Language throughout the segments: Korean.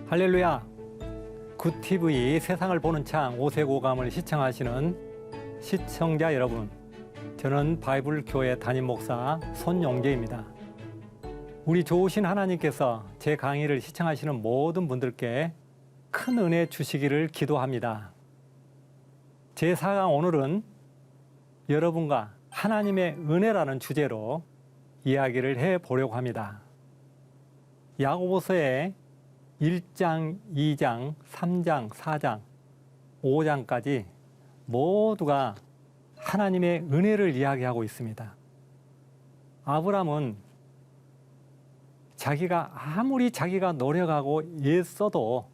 할렐루야! 굿TV 세상을 보는 창 오색오감을 시청하시는 시청자 여러분, 저는 바이블교회 담임 목사 손용재입니다. 우리 좋으신 하나님께서 제 강의를 시청하시는 모든 분들께 큰 은혜 주시기를 기도합니다. 제4강 오늘은 여러분과 하나님의 은혜라는 주제로 이야기를 해보려고 합니다. 야고보서의 1장, 2장, 3장, 4장, 5장까지 모두가 하나님의 은혜를 이야기하고 있습니다. 아브람은 아무리 자기가 노력하고 애써도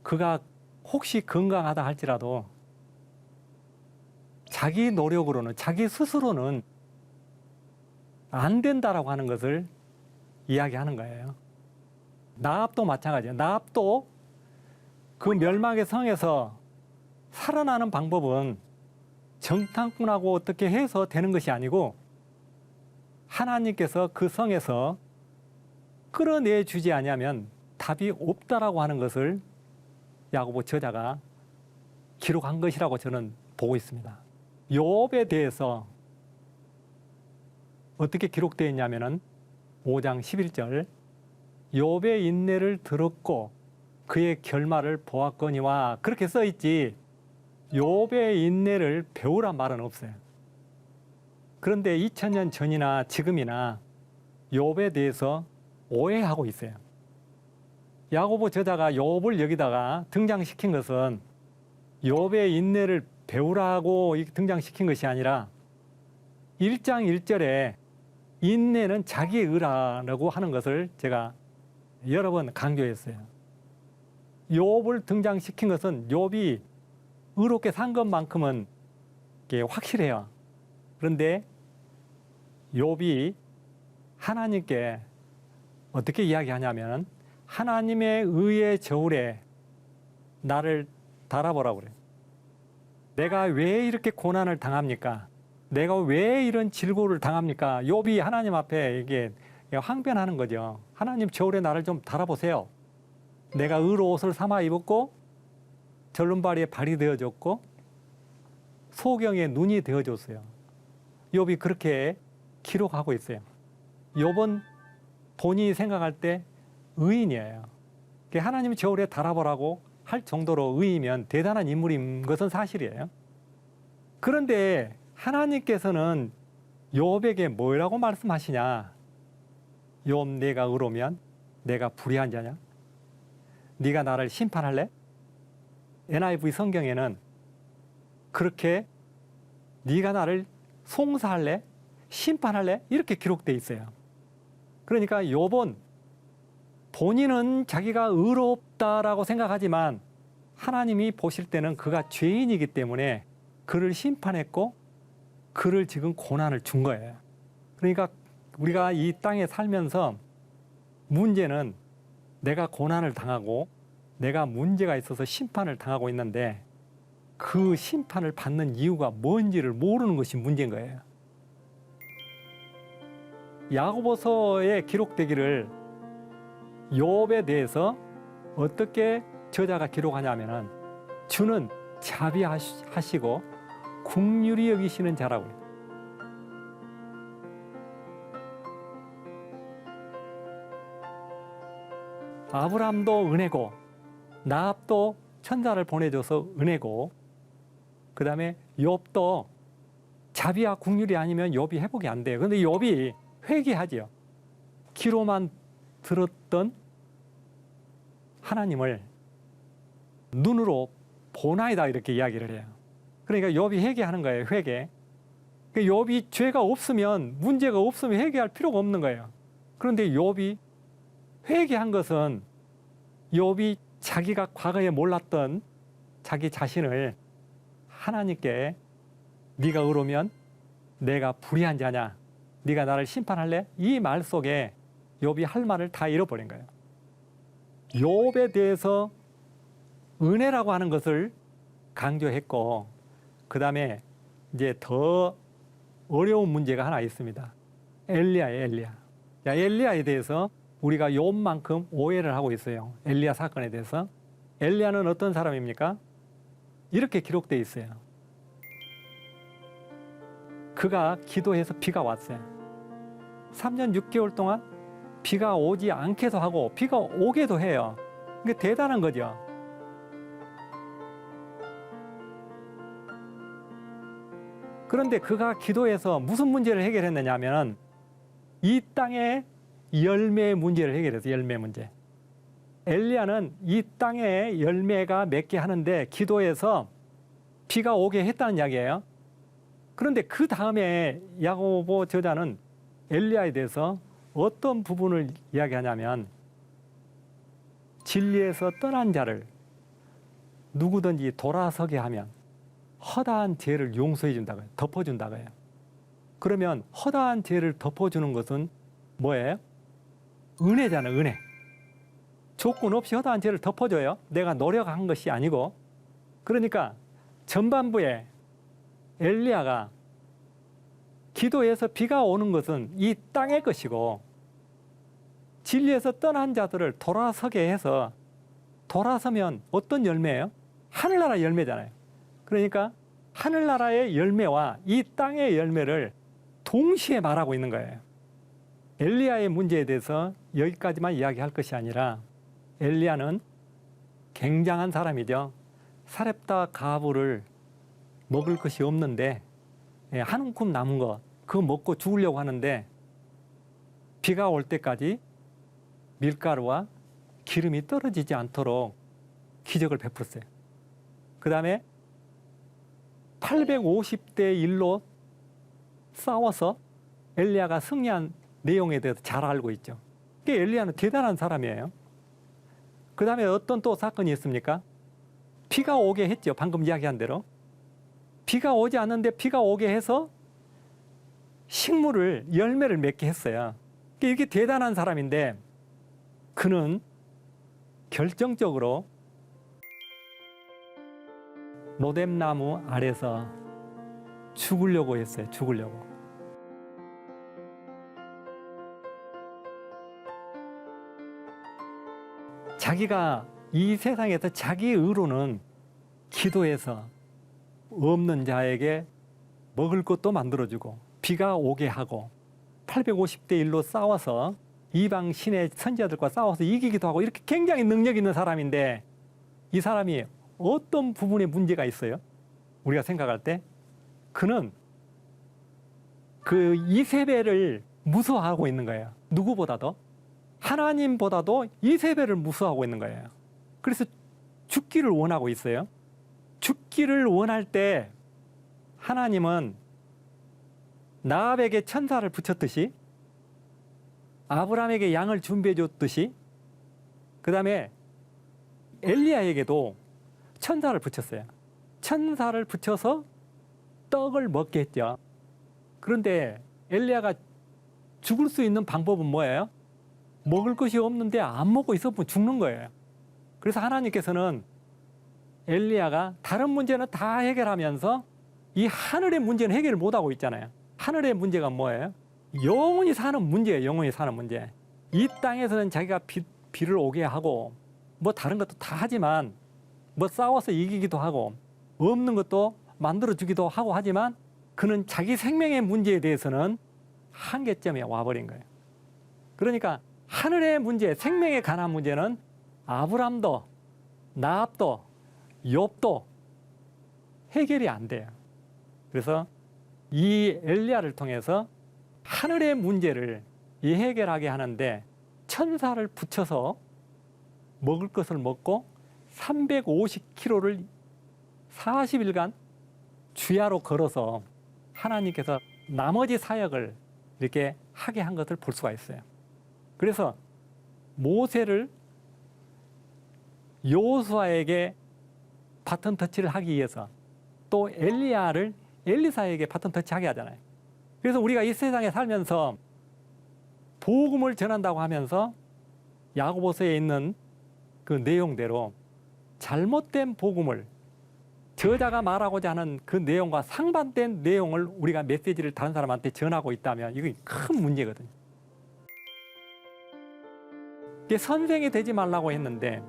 그가 혹시 건강하다 할지라도 자기 노력으로는, 자기 스스로는 안 된다라고 하는 것을 이야기하는 거예요. 나압도 마찬가지예요. 나압도 그 멸망의 성에서 살아나는 방법은 정탐꾼하고 어떻게 해서 되는 것이 아니고 하나님께서 그 성에서 끌어내 주지 아니하면 답이 없다라고 하는 것을 야고보 저자가 기록한 것이라고 저는 보고 있습니다. 욥에 대해서 어떻게 기록되어 있냐면은 5장 11절, 욥의 인내를 들었고 그의 결말을 보았거니와, 그렇게 써 있지 욥의 인내를 배우란 말은 없어요. 그런데 2000년 전이나 지금이나 욥에 대해서 오해하고 있어요. 야고보 저자가 욥을 여기다가 등장시킨 것은 욥의 인내를 배우라고 등장시킨 것이 아니라 1장 1절에 인내는 자기의 의라고 하는 것을 제가 여러 번 강조했어요. 욥을 등장시킨 것은 욥이 의롭게 산 것만큼은 확실해요. 그런데 욥이 하나님께 어떻게 이야기하냐면 하나님의 의의 저울에 나를 달아보라고 그래요. 내가 왜 이렇게 고난을 당합니까? 내가 왜 이런 질고를 당합니까? 욥이 하나님 앞에 이게 항변하는 거죠. 하나님 저울에 나를 좀 달아보세요. 내가 의로 옷을 삼아 입었고 절름발이에 발이 되어줬고 소경에 눈이 되어줬어요. 욥이 그렇게 기록하고 있어요. 욥은 본인이 생각할 때 의인이에요. 하나님이 저울에 달아보라고 할 정도로 의이면 대단한 인물인 것은 사실이에요. 그런데 하나님께서는 욥에게 뭐라고 말씀하시냐? 욥, 내가 의로우면 내가 불의한 자냐? 네가 나를 심판할래? NIV 성경에는 그렇게 네가 나를 송사할래? 심판할래? 이렇게 기록되어 있어요. 그러니까 욥은 본인은 자기가 의롭다라고 생각하지만 하나님이 보실 때는 그가 죄인이기 때문에 그를 심판했고 그를 지금 고난을 준 거예요. 그러니까 우리가 이 땅에 살면서 문제는 내가 고난을 당하고 내가 문제가 있어서 심판을 당하고 있는데 그 심판을 받는 이유가 뭔지를 모르는 것이 문제인 거예요. 야고보서에 기록되기를 욥에 대해서 어떻게 저자가 기록하냐면은 주는 자비하시고 긍휼히 여기시는 자라고 해요. 아브람도 은혜고 나압도 천사를 보내줘서 은혜고 그 다음에 욥도 자비와 긍휼이 아니면 욥이 회복이 안 돼요. 그런데 욥이 회개하지요. 귀로만 들었던 하나님을 눈으로 보나이다 이렇게 이야기를 해요. 그러니까 욥이 회개하는 거예요. 회개. 욥이 죄가 없으면, 문제가 없으면 회개할 필요가 없는 거예요. 그런데 욥이 회개한 것은 욥이 자기가 과거에 몰랐던 자기 자신을 하나님께 네가 의로우면 내가 불의한 자냐? 네가 나를 심판할래? 이 말 속에 욥이 할 말을 다 잃어버린 거예요. 욥에 대해서 은혜라고 하는 것을 강조했고 그 다음에 이제 더 어려운 문제가 하나 있습니다. 엘리야에 대해서 우리가 요만큼 오해를 하고 있어요. 엘리야 사건에 대해서. 엘리야는 어떤 사람입니까? 이렇게 기록되어 있어요. 그가 기도해서 비가 왔어요. 3년 6개월 동안 비가 오지 않게도 하고 비가 오게도 해요. 이게 대단한 거죠. 그런데 그가 기도해서 무슨 문제를 해결했느냐 하면 이 땅의 열매의 문제를 해결했어요. 열매 문제. 엘리야는 이 땅에 열매가 맺게 하는데 기도해서 비가 오게 했다는 이야기예요. 그런데 그 다음에 야고보 저자는 엘리야에 대해서 어떤 부분을 이야기하냐면 진리에서 떠난 자를 누구든지 돌아서게 하면 허다한 죄를 용서해 준다고 해요. 덮어준다고 해요. 그러면 허다한 죄를 덮어주는 것은 뭐예요? 은혜잖아요. 은혜. 조건 없이 허다한 죄를 덮어줘요. 내가 노력한 것이 아니고. 그러니까 전반부에 엘리야가 기도해서 비가 오는 것은 이 땅의 것이고 진리에서 떠난 자들을 돌아서게 해서 돌아서면 어떤 열매예요? 하늘나라 열매잖아요. 그러니까 하늘나라의 열매와 이 땅의 열매를 동시에 말하고 있는 거예요. 엘리야의 문제에 대해서 여기까지만 이야기할 것이 아니라 엘리야는 굉장한 사람이죠. 사렙다 가부를 먹을 것이 없는데 한 움큼 남은 거 그거 먹고 죽으려고 하는데 비가 올 때까지 밀가루와 기름이 떨어지지 않도록 기적을 베풀었어요. 그 다음에 850대 1로 싸워서 엘리야가 승리한 내용에 대해서 잘 알고 있죠. 그러니까 엘리야는 대단한 사람이에요. 그 다음에 어떤 또 사건이 있습니까? 비가 오게 했죠. 방금 이야기한 대로. 비가 오지 않는데 비가 오게 해서 식물을 열매를 맺게 했어요. 그러니까 이렇게 대단한 사람인데 그는 결정적으로 로뎀나무 아래서 죽으려고 했어요. 죽으려고. 자기가 이 세상에서 자기 의로는 기도해서 없는 자에게 먹을 것도 만들어주고 비가 오게 하고 850대 1로 싸워서 이방 신의 선지자들과 싸워서 이기기도 하고 이렇게 굉장히 능력 있는 사람인데 이 사람이 어떤 부분에 문제가 있어요? 우리가 생각할 때 그는 그 이세벨을 무서워하고 있는 거예요. 누구보다도 하나님보다도 이세벨을 무서워하고 있는 거예요. 그래서 죽기를 원하고 있어요. 죽기를 원할 때 하나님은 나압에게 천사를 붙였듯이 아브라함에게 양을 준비해 줬듯이 그 다음에 엘리야에게도 천사를 붙였어요. 천사를 붙여서 떡을 먹게 했죠. 그런데 엘리야가 죽을 수 있는 방법은 뭐예요? 먹을 것이 없는데 안 먹고 있으면 죽는 거예요. 그래서 하나님께서는 엘리야가 다른 문제는 다 해결하면서 이 하늘의 문제는 해결을 못하고 있잖아요. 하늘의 문제가 뭐예요? 영원히 사는 문제예요. 영원히 사는 문제. 이 땅에서는 자기가 비를 오게 하고 뭐 다른 것도 다 하지만 뭐 싸워서 이기기도 하고 없는 것도 만들어주기도 하고 하지만 그는 자기 생명의 문제에 대해서는 한계점에 와버린 거예요. 그러니까 하늘의 문제, 생명에 관한 문제는 아브람도 나압도 욥도 해결이 안 돼요. 그래서 이 엘리야를 통해서 하늘의 문제를 해결하게 하는데 천사를 붙여서 먹을 것을 먹고 350km를 40일간 주야로 걸어서 하나님께서 나머지 사역을 이렇게 하게 한 것을 볼 수가 있어요. 그래서 모세를 여호수아에게 바톤 터치를 하기 위해서 또 엘리야를 엘리사에게 바톤 터치하게 하잖아요. 그래서 우리가 이 세상에 살면서 복음을 전한다고 하면서 야고보서에 있는 그 내용대로 잘못된 복음을 저자가 말하고자 하는 그 내용과 상반된 내용을 우리가 메시지를 다른 사람한테 전하고 있다면 이건 큰 문제거든요. 선생이 되지 말라고 했는데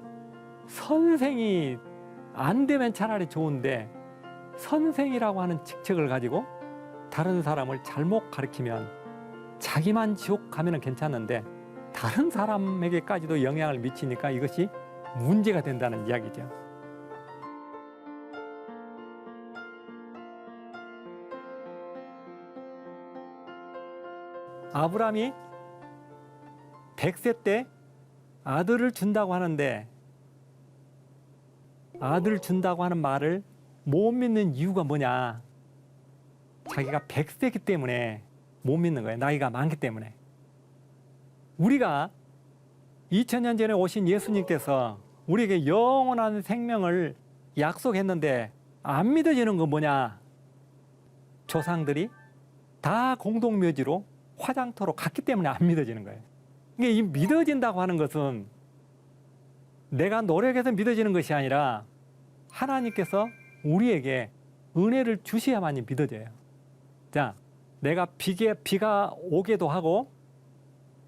선생이 안 되면 차라리 좋은데 선생이라고 하는 직책을 가지고 다른 사람을 잘못 가르치면 자기만 지옥 가면 괜찮은데 다른 사람에게까지도 영향을 미치니까 이것이 문제가 된다는 이야기죠. 아브라함이 100세 때 아들을 준다고 하는데 아들 준다고 하는 말을 못 믿는 이유가 뭐냐? 자기가 100세기 때문에 못 믿는 거예요. 나이가 많기 때문에. 우리가 2000년 전에 오신 예수님께서 우리에게 영원한 생명을 약속했는데 안 믿어지는 건 뭐냐? 조상들이 다 공동묘지로 화장터로 갔기 때문에 안 믿어지는 거예요. 이게 이 믿어진다고 하는 것은 내가 노력해서 믿어지는 것이 아니라 하나님께서 우리에게 은혜를 주셔야만이 믿어져요. 자, 내가 비가 오게도 하고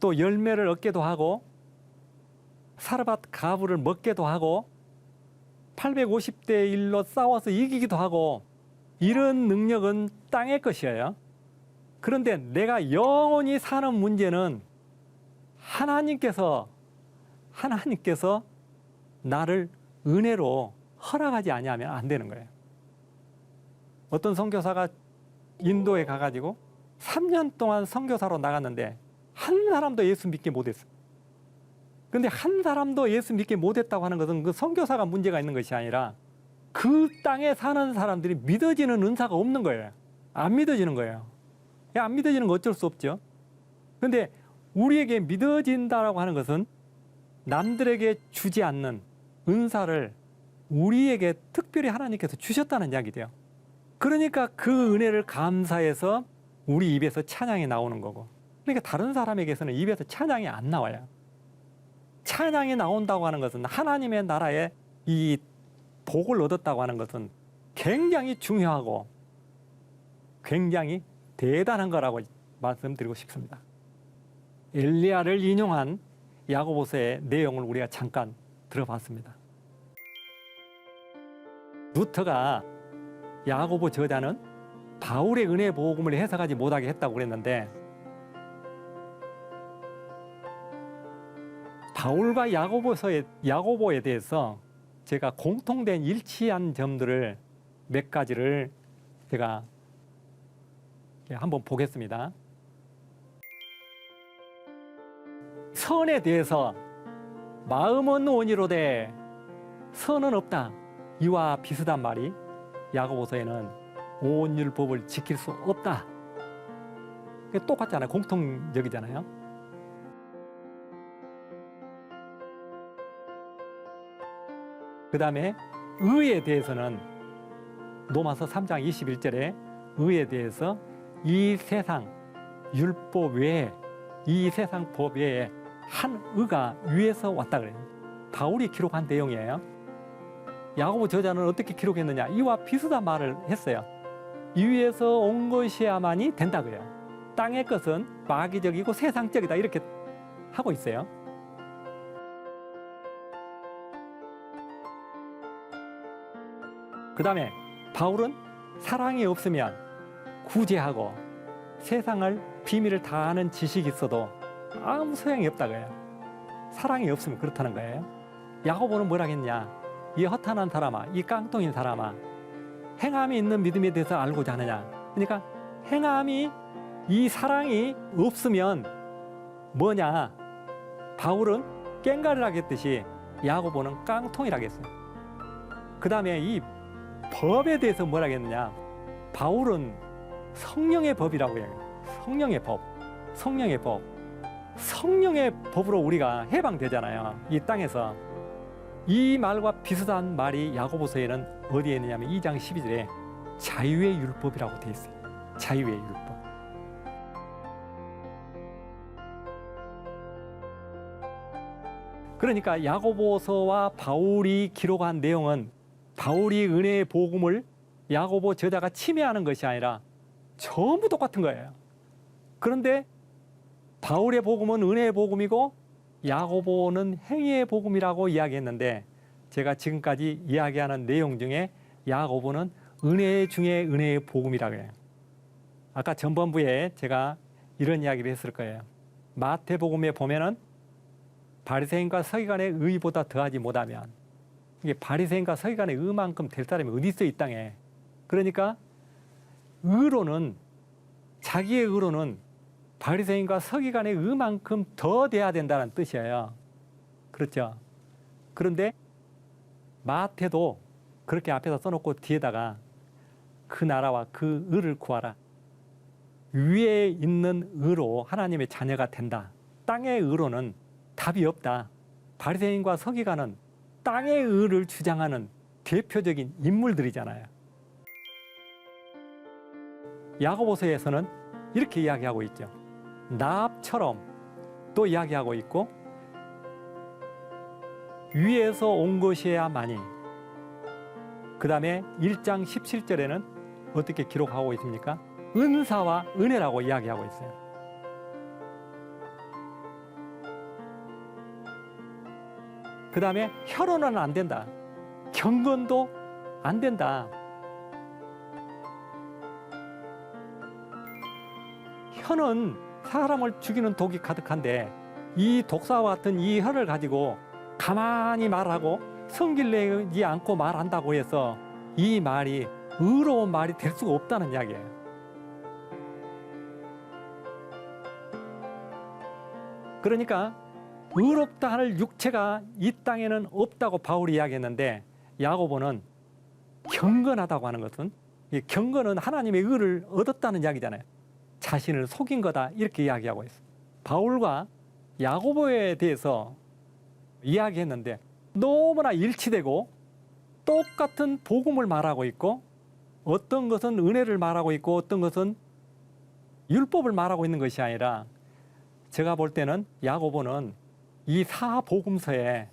또 열매를 얻게도 하고 사르밧 가부를 먹게도 하고 850대 1로 싸워서 이기기도 하고 이런 능력은 땅의 것이에요. 그런데 내가 영원히 사는 문제는 하나님께서 나를 은혜로 허락하지 아니하면 안 되는 거예요. 어떤 선교사가 인도에 가가지고 3년 동안 선교사로 나갔는데 한 사람도 예수 믿게 못했어요. 그런데 한 사람도 예수 믿게 못했다고 하는 것은 그 선교사가 문제가 있는 것이 아니라 그 땅에 사는 사람들이 믿어지는 은사가 없는 거예요. 안 믿어지는 거예요. 안 믿어지는 거 어쩔 수 없죠. 그런데 우리에게 믿어진다라고 하는 것은 남들에게 주지 않는 은사를 우리에게 특별히 하나님께서 주셨다는 이야기죠. 그러니까 그 은혜를 감사해서 우리 입에서 찬양이 나오는 거고, 그러니까 다른 사람에게서는 입에서 찬양이 안 나와요. 찬양이 나온다고 하는 것은 하나님의 나라에 이 복을 얻었다고 하는 것은 굉장히 중요하고 굉장히 대단한 거라고 말씀드리고 싶습니다. 엘리야를 인용한 야고보서의 내용을 우리가 잠깐 들어봤습니다. 루터가 야고보 저자는 바울의 은혜 복음을 해석하지 못하게 했다고 그랬는데, 바울과 야고보에 대해서 제가 공통된 일치한 점들을 몇 가지를 제가 한번 보겠습니다. 선에 대해서 마음은 원이로되 선은 없다. 이와 비슷한 말이 야고보서에는 온율법을 지킬 수 없다. 똑같잖아요. 공통적이잖아요. 그 다음에 의에 대해서는 로마서 3장 21절에 의에 대해서 이 세상 율법 외에, 이 세상 법 외에 한 의가 위에서 왔다 그래요. 바울이 기록한 내용이에요. 야고보 저자는 어떻게 기록했느냐? 이와 비슷한 말을 했어요. 이 위에서 온 것이야만이 된다고요. 땅의 것은 마귀적이고 세상적이다, 이렇게 하고 있어요. 그 다음에 바울은 사랑이 없으면 구제하고 세상을 비밀을 다 아는 지식이 있어도 아무 소용이 없다고 해요. 사랑이 없으면 그렇다는 거예요. 야고보는 뭐라 했냐? 이 허탄한 사람아, 이 깡통인 사람아, 행함이 있는 믿음에 대해서 알고자 하느냐? 그러니까 행함이, 이 사랑이 없으면 뭐냐? 바울은 깽가리라 했듯이 야고보는 깡통이라고 했어요. 그 다음에 이 법에 대해서 뭐라 했느냐? 바울은 성령의 법이라고 해요. 성령의 법, 성령의 법. 성령의 법으로 우리가 해방되잖아요. 이 땅에서. 이 말과 비슷한 말이 야고보서에는 어디에 있느냐면 2장 12절에 자유의 율법이라고 되어 있어요. 자유의 율법. 그러니까 야고보서와 바울이 기록한 내용은 바울이 은혜의 복음을 야고보 저자가 침해하는 것이 아니라 전부 똑같은 거예요. 그런데 바울의 복음은 은혜의 복음이고 야고보는 행위의 복음이라고 이야기했는데 제가 지금까지 이야기하는 내용 중에 야고보는 은혜 중에 은혜의 복음이라고 해요. 아까 전반부에 제가 이런 이야기를 했을 거예요. 마태복음에 보면은 바리새인과 서기관의 의보다 더하지 못하면, 이게 바리새인과 서기관의 의만큼 될 사람이 어디 있어 이 땅에. 그러니까 의로는, 자기의 의로는 바리새인과 서기관의 의만큼 더 돼야 된다는 뜻이에요. 그렇죠? 그런데 마태도 그렇게 앞에서 써놓고 뒤에다가 그 나라와 그 의를 구하라. 위에 있는 의로 하나님의 자녀가 된다. 땅의 의로는 답이 없다. 바리새인과 서기관은 땅의 의를 주장하는 대표적인 인물들이잖아요. 야고보서에서는 이렇게 이야기하고 있죠. 나합처럼 또 이야기하고 있고, 위에서 온 것이야만이. 그 다음에 1장 17절에는 어떻게 기록하고 있습니까? 은사와 은혜라고 이야기하고 있어요. 그 다음에 혈언은 안 된다. 경건도 안 된다. 혀는 사람을 죽이는 독이 가득한데 이 독사와 같은 이 혀를 가지고 가만히 말하고 성질 내지 않고 말한다고 해서 이 말이 의로운 말이 될 수가 없다는 이야기예요. 그러니까 의롭다 할 육체가 이 땅에는 없다고 바울이 이야기했는데, 야고보는 경건하다고 하는 것은, 이 경건은 하나님의 의를 얻었다는 이야기잖아요. 자신을 속인 거다 이렇게 이야기하고 있어요. 바울과 야고보에 대해서 이야기했는데 너무나 일치되고 똑같은 복음을 말하고 있고, 어떤 것은 은혜를 말하고 있고 어떤 것은 율법을 말하고 있는 것이 아니라, 제가 볼 때는 야고보는 이 사복음서에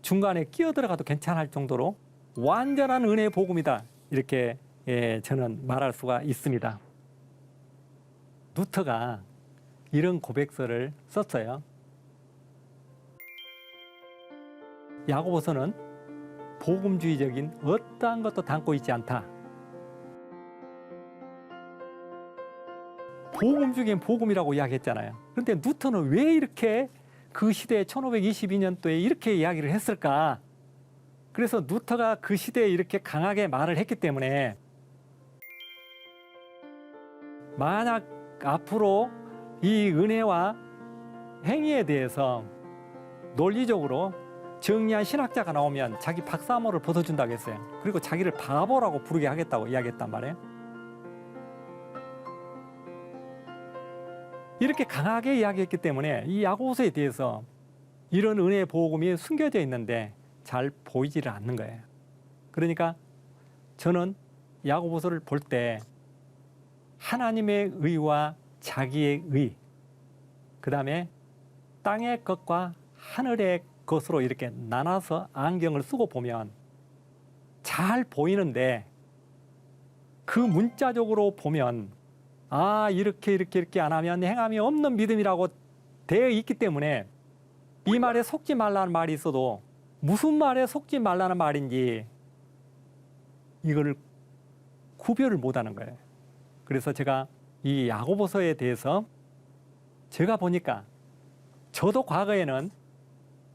중간에 끼어들어가도 괜찮을 정도로 완전한 은혜의 복음이다 이렇게 저는 말할 수가 있습니다. 루터가 이런 고백서를 썼어요. 야고보서는 복음주의적인 어떠한 것도 담고 있지 않다. 복음주의는 복음이라고 이야기했잖아요. 그런데 루터는 왜 이렇게 그 시대에 1522년도에 이렇게 이야기를 했을까? 그래서 루터가 그 시대에 이렇게 강하게 말을 했기 때문에, 만약 앞으로 이 은혜와 행위에 대해서 논리적으로 정리한 신학자가 나오면 자기 박사모를 벗어준다고 했어요. 그리고 자기를 바보라고 부르게 하겠다고 이야기했단 말이에요. 이렇게 강하게 이야기했기 때문에 이 야고보서에 대해서 이런 은혜의 복음이 숨겨져 있는데 잘 보이지를 않는 거예요. 그러니까 저는 야고보서를 볼 때 하나님의 의와 자기의 의, 그 다음에 땅의 것과 하늘의 것으로 이렇게 나눠서 안경을 쓰고 보면 잘 보이는데, 그 문자적으로 보면 이렇게 안 하면 행함이 없는 믿음이라고 되어 있기 때문에 이 말에 속지 말라는 말이 있어도 무슨 말에 속지 말라는 말인지 이거를 구별을 못하는 거예요. 그래서 제가 이 야고보서에 대해서 제가 보니까, 저도 과거에는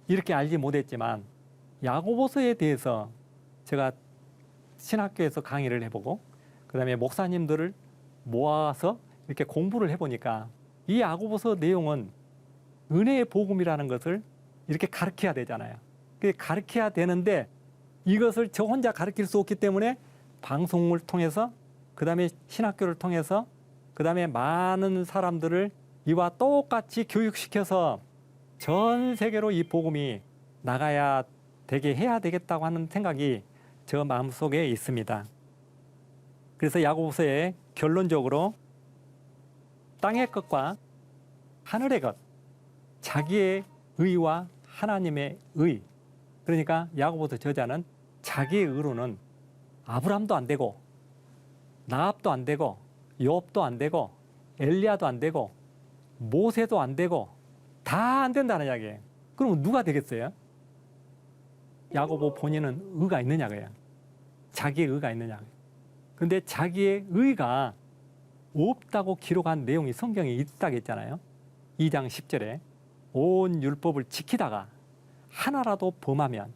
이렇게 알지 못했지만 야고보서에 대해서 제가 신학교에서 강의를 해보고 그 다음에 목사님들을 모아서 이렇게 공부를 해보니까 이 야고보서 내용은 은혜의 복음이라는 것을 이렇게 가르쳐야 되잖아요. 가르쳐야 되는데 이것을 저 혼자 가르칠 수 없기 때문에 방송을 통해서, 그 다음에 신학교를 통해서, 그 다음에 많은 사람들을 이와 똑같이 교육시켜서 전 세계로 이 복음이 나가야 되게 해야 되겠다고 하는 생각이 저 마음속에 있습니다. 그래서 야고보서에 결론적으로 땅의 것과 하늘의 것, 자기의 의와 하나님의 의, 그러니까 야고보서 저자는 자기의 의로는 아브람도 안 되고 나합도 안 되고 욥도 안 되고 엘리야도 안 되고 모세도 안 되고 다 안 된다는 이야기예요. 그러면 누가 되겠어요? 야고보 본인은 의가 있느냐고요. 자기의 의가 있느냐. 근데 자기의 의가 없다고 기록한 내용이 성경에 있다고 했잖아요. 2장 10절에 온 율법을 지키다가 하나라도 범하면,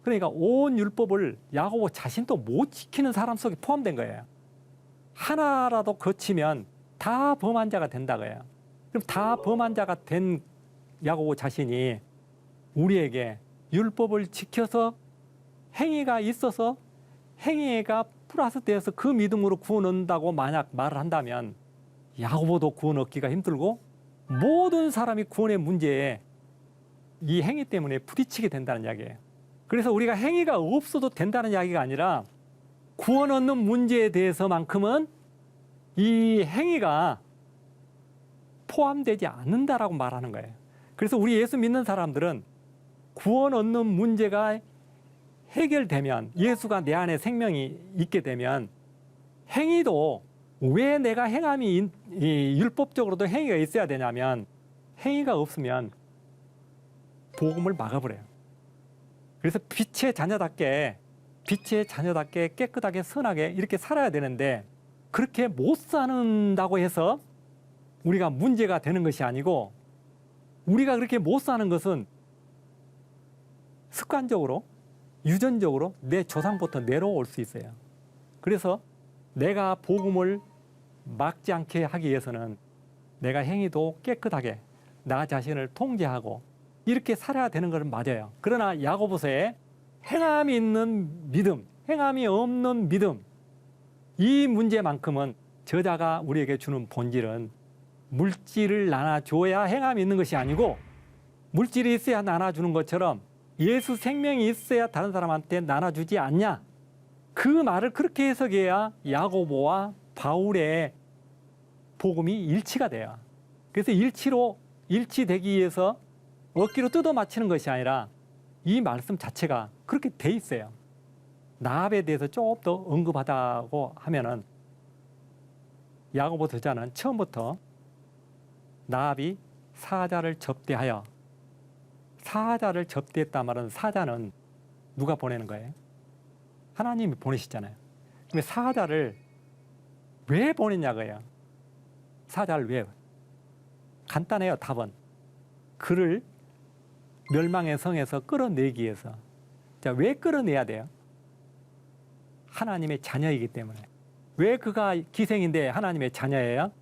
그러니까 온 율법을 야고보 자신도 못 지키는 사람 속에 포함된 거예요. 하나라도 거치면 다 범한 자가 된다고요. 그럼 다 범한 자가 된 야고보 자신이 우리에게 율법을 지켜서 행위가 있어서 행위가 플러스 되어서 그 믿음으로 구원 얻는다고 만약 말을 한다면 야고보도 구원 얻기가 힘들고 모든 사람이 구원의 문제에 이 행위 때문에 부딪히게 된다는 이야기예요. 그래서 우리가 행위가 없어도 된다는 이야기가 아니라 구원 얻는 문제에 대해서만큼은 이 행위가 포함되지 않는다라고 말하는 거예요. 그래서 우리 예수 믿는 사람들은 구원 얻는 문제가 해결되면, 예수가 내 안에 생명이 있게 되면 행위도 왜 내가 행함이 율법적으로도 행위가 있어야 되냐면 행위가 없으면 복음을 막아버려요. 그래서 빛의 자녀답게 깨끗하게 선하게 이렇게 살아야 되는데 그렇게 못 사는다고 해서 우리가 문제가 되는 것이 아니고, 우리가 그렇게 못 사는 것은 습관적으로 유전적으로 내 조상부터 내려올 수 있어요. 그래서 내가 복음을 막지 않게 하기 위해서는 내가 행위도 깨끗하게 나 자신을 통제하고 이렇게 살아야 되는 것은 맞아요. 그러나 야고보서에 행함이 있는 믿음, 행함이 없는 믿음, 이 문제만큼은 저자가 우리에게 주는 본질은 물질을 나눠줘야 행함이 있는 것이 아니고, 물질이 있어야 나눠주는 것처럼 예수 생명이 있어야 다른 사람한테 나눠주지 않냐. 그 말을 그렇게 해석해야 야고보와 바울의 복음이 일치가 돼요. 그래서 일치되기 위해서 억지로 뜯어 맞히는 것이 아니라 이 말씀 자체가 그렇게 돼 있어요. 나합에 대해서 조금 더 언급하다고 하면은 야고보 저자는 처음부터 나합이 사자를 접대하여, 사자를 접대했단 말은 사자는 누가 보내는 거예요? 하나님이 보내시잖아요. 근데 사자를 왜 보냈냐고요? 사자를 왜? 간단해요, 답은. 그를 멸망의 성에서 끌어내기 위해서. 자, 왜 끌어내야 돼요? 하나님의 자녀이기 때문에. 왜 그가 기생인데 하나님의 자녀예요?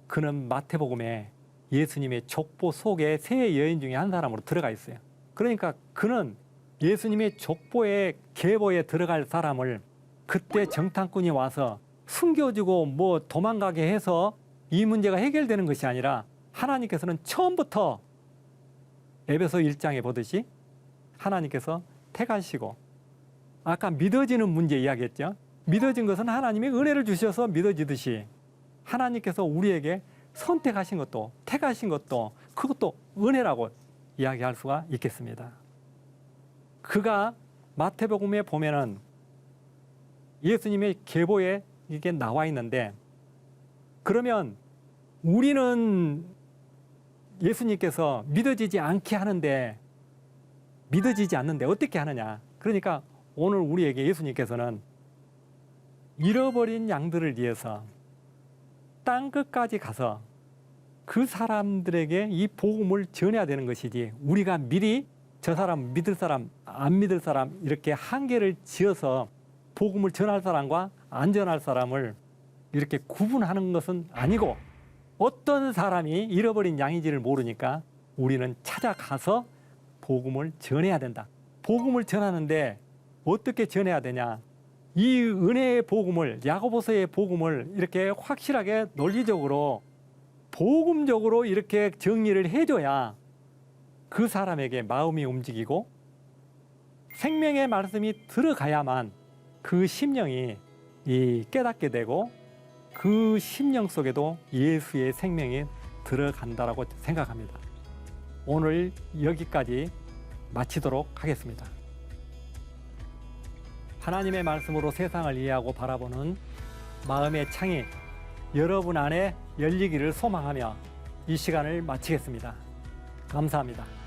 그는 마태복음에 예수님의 족보 속에 세 여인 중에 한 사람으로 들어가 있어요. 그러니까 그는 예수님의 족보의 계보에 들어갈 사람을 그때 정탐꾼이 와서 숨겨주고 뭐 도망가게 해서 이 문제가 해결되는 것이 아니라 하나님께서는 처음부터 에베소 1장에 보듯이 하나님께서 택하시고, 아까 믿어지는 문제 이야기했죠. 믿어진 것은 하나님이 은혜를 주셔서 믿어지듯이 하나님께서 우리에게 선택하신 것도 택하신 것도 그것도 은혜라고 이야기할 수가 있겠습니다. 그가 마태복음에 보면은 예수님의 계보에 이게 나와 있는데, 그러면 우리는 예수님께서 믿어지지 않게 하는데, 믿어지지 않는데 어떻게 하느냐. 그러니까 오늘 우리에게 예수님께서는 잃어버린 양들을 위해서 땅 끝까지 가서 그 사람들에게 이 복음을 전해야 되는 것이지, 우리가 미리 저 사람 믿을 사람 안 믿을 사람 이렇게 한계를 지어서 복음을 전할 사람과 안 전할 사람을 이렇게 구분하는 것은 아니고, 어떤 사람이 잃어버린 양인지를 모르니까 우리는 찾아가서 복음을 전해야 된다. 복음을 전하는데 어떻게 전해야 되냐. 이 은혜의 복음을, 야고보서의 복음을 이렇게 확실하게 논리적으로 복음적으로 이렇게 정리를 해줘야 그 사람에게 마음이 움직이고 생명의 말씀이 들어가야만 그 심령이 깨닫게 되고 그 심령 속에도 예수의 생명이 들어간다라고 생각합니다. 오늘 여기까지 마치도록 하겠습니다. 하나님의 말씀으로 세상을 이해하고 바라보는 마음의 창이 여러분 안에 열리기를 소망하며 이 시간을 마치겠습니다. 감사합니다.